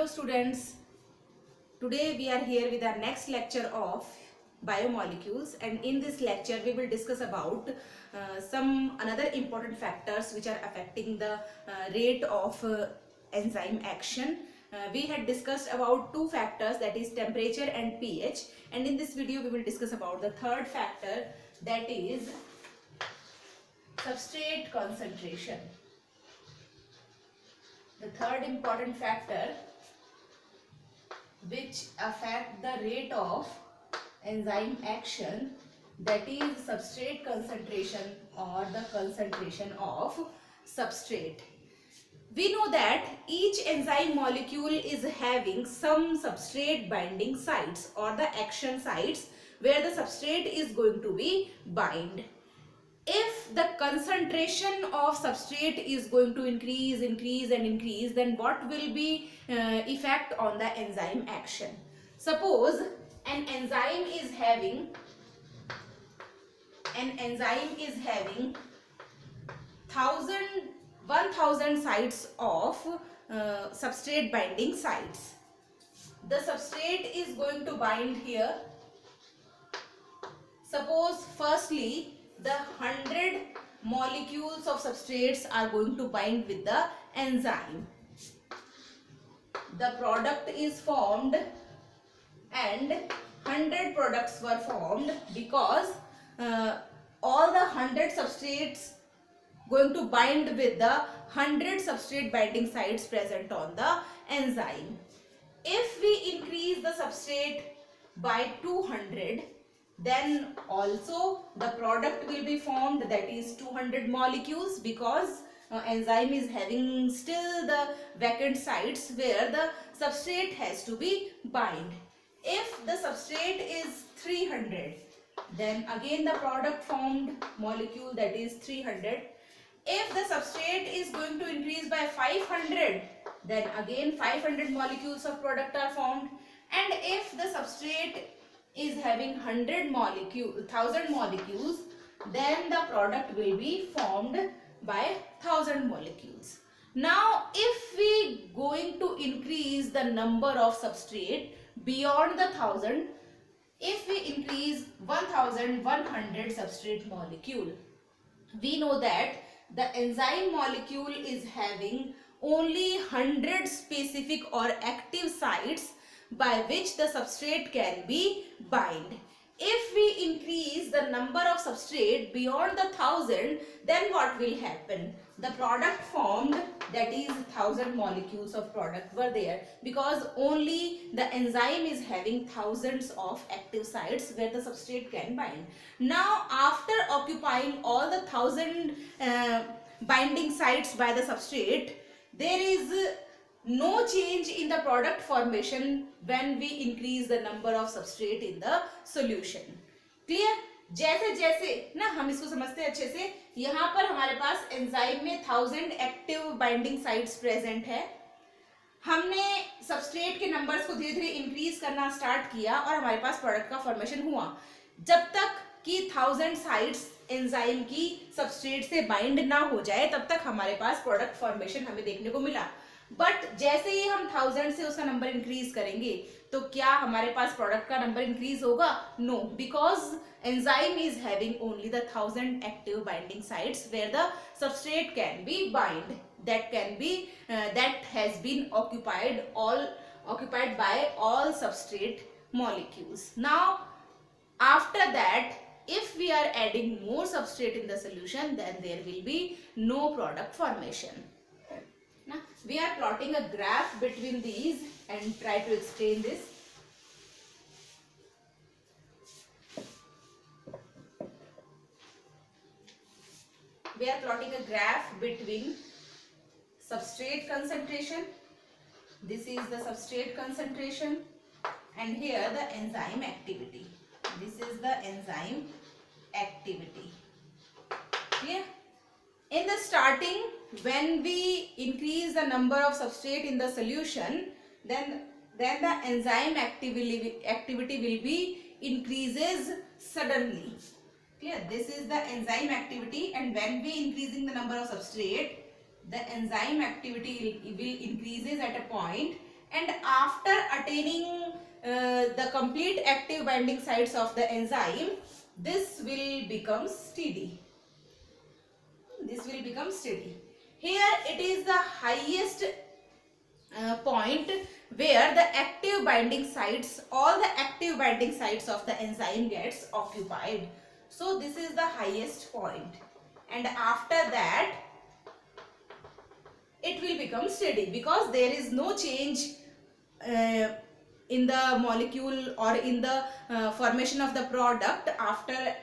Hello students, today we are here with our next lecture of biomolecules, and in this lecture we will discuss about some another important factors which are affecting the rate of enzyme action. We had discussed about two factors, that is temperature and pH, and in this video we will discuss about the third factor, that is substrate concentration. The third important factor which affect the rate of enzyme action, that is substrate concentration or the concentration of substrate. We know that each enzyme molecule is having some substrate binding sites or the action sites where the substrate is going to be bind. If the concentration of substrate is going to increase, then what will be effect on the enzyme action? Suppose an enzyme is having 1000 sites of substrate binding sites. The substrate is going to bind here. Suppose firstly the 100 molecules of substrates are going to bind with the enzyme. The product is formed and 100 products were formed because all the 100 substrates going to bind with the 100 substrate binding sites present on the enzyme. If we increase the substrate by 200, then also the product will be formed, that is 200 molecules, because enzyme is having still the vacant sites where the substrate has to be bind. If the substrate is 300, then again the product formed molecule, that is 300. If the substrate is going to increase by 500, then again 500 molecules of product are formed. And if the substrate is having 1000 molecules, then the product will be formed by 1000 molecules. Now if we going to increase the number of substrate beyond the 1000, if we increase 1100 substrate molecule, we know that the enzyme molecule is having only 100 specific or active sites by which the substrate can be bind. If we increase the number of substrate beyond the 1000, then what will happen? The product formed, that is 1000 molecules of product were there, because only the enzyme is having thousands of active sites where the substrate can bind. Now after occupying all the 1000 binding sites by the substrate, there is no change in the product formation when we increase the number of substrate in the solution. Clear? जैसे जैसे ना हम इसको समझते हैं अच्छे से, यहाँ पर हमारे पास एंजाइम में 1000 एक्टिव बाइंडिंग साइट्स प्रेजेंट है. हमने सबस्ट्रेट के नंबर्स को धीरे धीरे इंक्रीज करना स्टार्ट किया और हमारे पास प्रोडक्ट का फॉर्मेशन हुआ. जब तक कि 1000 साइट्स एंजाइम की सबस्ट्रेट से बाइंड ना हो जाए, तब तक हमारे पास प्रोडक्ट फॉर्मेशन हमें देखने को मिला. बट जैसे ही हम 1000 से उसका नंबर इंक्रीज करेंगे, तो क्या हमारे पास प्रोडक्ट का नंबर इंक्रीज होगा? No, because enzyme is having only the 1000 active binding sites where the substrate can be bind, that has been occupied by all substrate molecules. Now after that, if we are adding more substrate in the solution, then there will be no product formation. Now we are plotting a graph between these and try to explain this. We are plotting a graph between substrate concentration. This is the substrate concentration, and here the enzyme activity. This is the enzyme activity. Clear? In the starting, when we increase the number of substrate in the solution, then the enzyme activity will be increases suddenly. Clear? This is the enzyme activity, and when we increasing the number of substrate, the enzyme activity will increases at a point, and after attaining the complete active binding sites of the enzyme, this will become steady. This will become steady. Here it is the highest point where the active binding sites, all the active binding sites of the enzyme gets occupied. So this is the highest point, and after that it will become steady because there is no change in the molecule or in the formation of the product after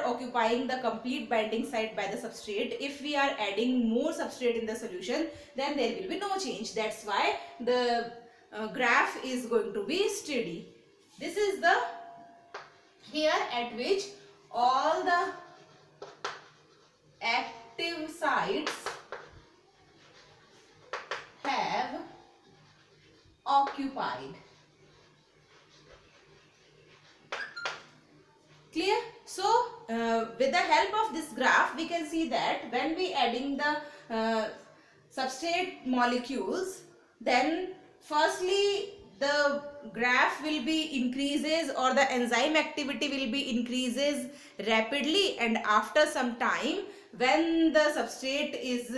occupying the complete binding site by the substrate. If we are adding more substrate in the solution, then there will be no change. That's why the graph is going to be steady. This is the here at which all the active sites have occupied. Clear? So with the help of this graph we can see that when we adding the substrate molecules, then firstly the graph will be increases, or the enzyme activity will be increases rapidly, and after some time when the substrate is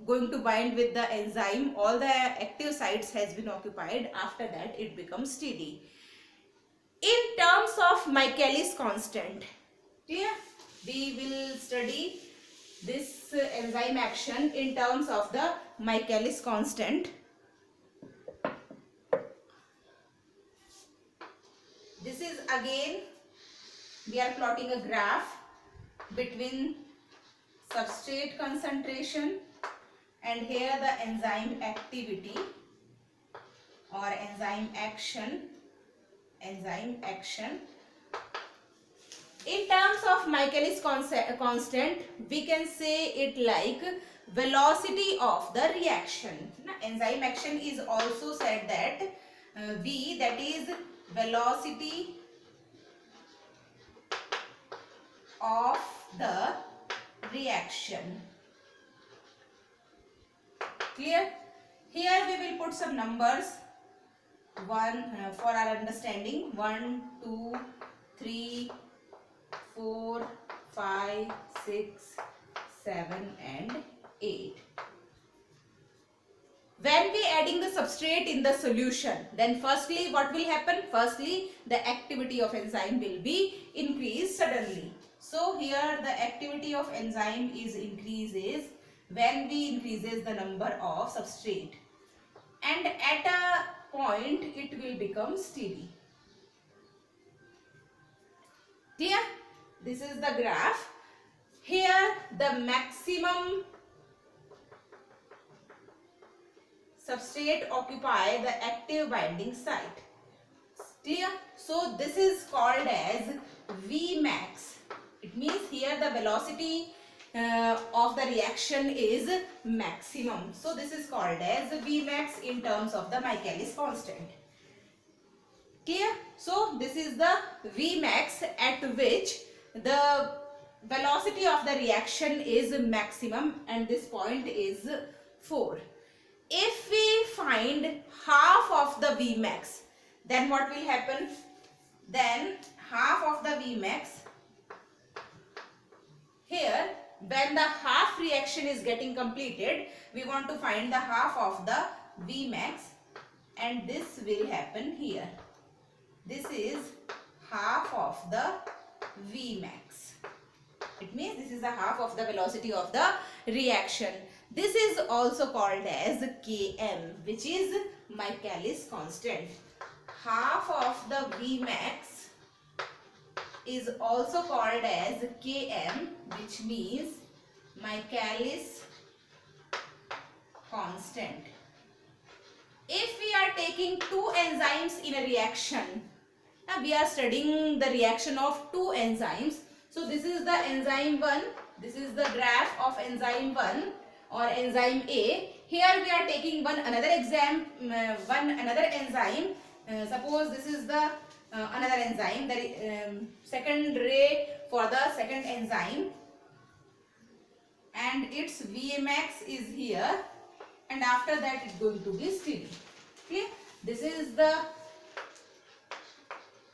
going to bind with the enzyme, all the active sites has been occupied. After that it becomes steady. In terms of Michaelis constant, clear? We will study this enzyme action in terms of the Michaelis constant. This is again, we are plotting a graph between substrate concentration and here the enzyme activity or enzyme action. In terms of Michaelis constant, we can say it like velocity of the reaction. Now, enzyme action is also said that V, that is velocity of the reaction. Clear? Here we will put some numbers for our understanding. 1, 2, 3, 4, 5, 6, 7 and 8. When we adding the substrate in the solution, then firstly what will happen? Firstly the activity of enzyme will be increased suddenly. So here the activity of enzyme is increases when we increases the number of substrate, and at a point it will become steady. Clear? This is the graph. Here the maximum substrate occupy the active binding site. Clear? So this is called as Vmax. It means here the velocity of the reaction is maximum. So this is called as Vmax in terms of the Michaelis constant. Clear? So this is the Vmax at which the velocity of the reaction is maximum, and this point is 4. If we find half of the Vmax, then what will happen? Then half of the Vmax, here when the half reaction is getting completed, we want to find the half of the Vmax, and this will happen here. This is half of the Vmax. It means this is the half of the velocity of the reaction. This is also called as Km, which is Michaelis constant. Half of the Vmax is also called as Km, which means Michaelis constant. If we are taking two enzymes in a reaction, now we are studying the reaction of two enzymes. So this is the enzyme 1, this is the graph of enzyme 1 or enzyme A. Here we are taking another enzyme. Suppose this is the another enzyme, the second ray for the second enzyme, and its Vmax is here, and after that it's going to be steady. Okay, this is the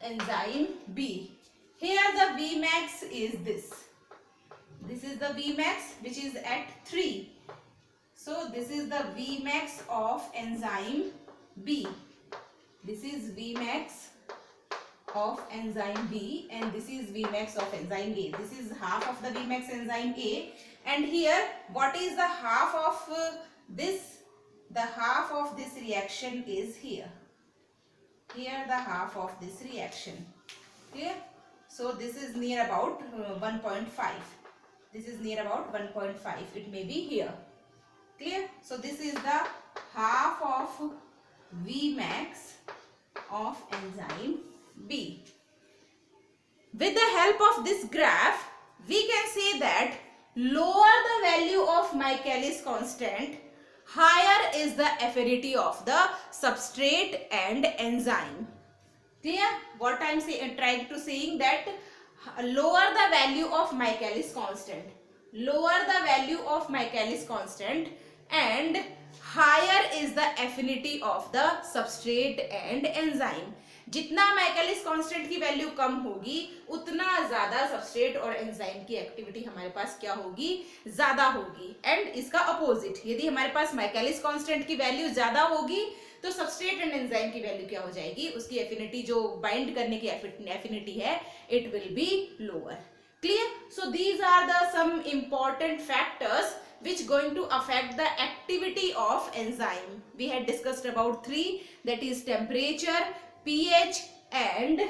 enzyme B. Here the Vmax is this. This is the Vmax which is at 3. So this is the Vmax of enzyme B. This is Vmax of enzyme B and this is Vmax of enzyme A. This is half of the Vmax enzyme A, and here what is the half of this? The half of this reaction is here. Here the half of this reaction. Clear? So this is near about 1.5. This is near about 1.5. It may be here. Clear? So this is the half of Vmax of enzyme B. With the help of this graph, we can say that lower the value of Michaelis constant, higher is the affinity of the substrate and enzyme. Clear? What I am trying to saying that lower the value of Michaelis constant, lower the value of Michaelis constant, and higher is the affinity of the substrate and enzyme. जितना Michaelis constant की value कम होगी उतना ज्यादा substrate और enzyme की activity हमारे पास क्या होगी, ज्यादा होगी. एंड इसका अपोजिट, यदि हमारे पास Michaelis constant की वैल्यू ज्यादा होगी तो सबस्ट्रेट एंड एंजाइम की वैल्यू क्या हो जाएगी, उसकी एफिनिटी जो बाइंड करने की एफिनिटी है, it will be lower. Clear? So these are the some important factors which going to affect the activity of enzyme. We had discussed about 3, that is temperature, pH and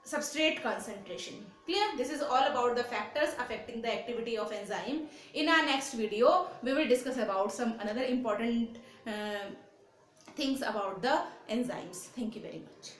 substrate concentration. Clear? This is all about the factors affecting the activity of enzyme. In our next video, we will discuss about some another important things about the enzymes. Thank you very much.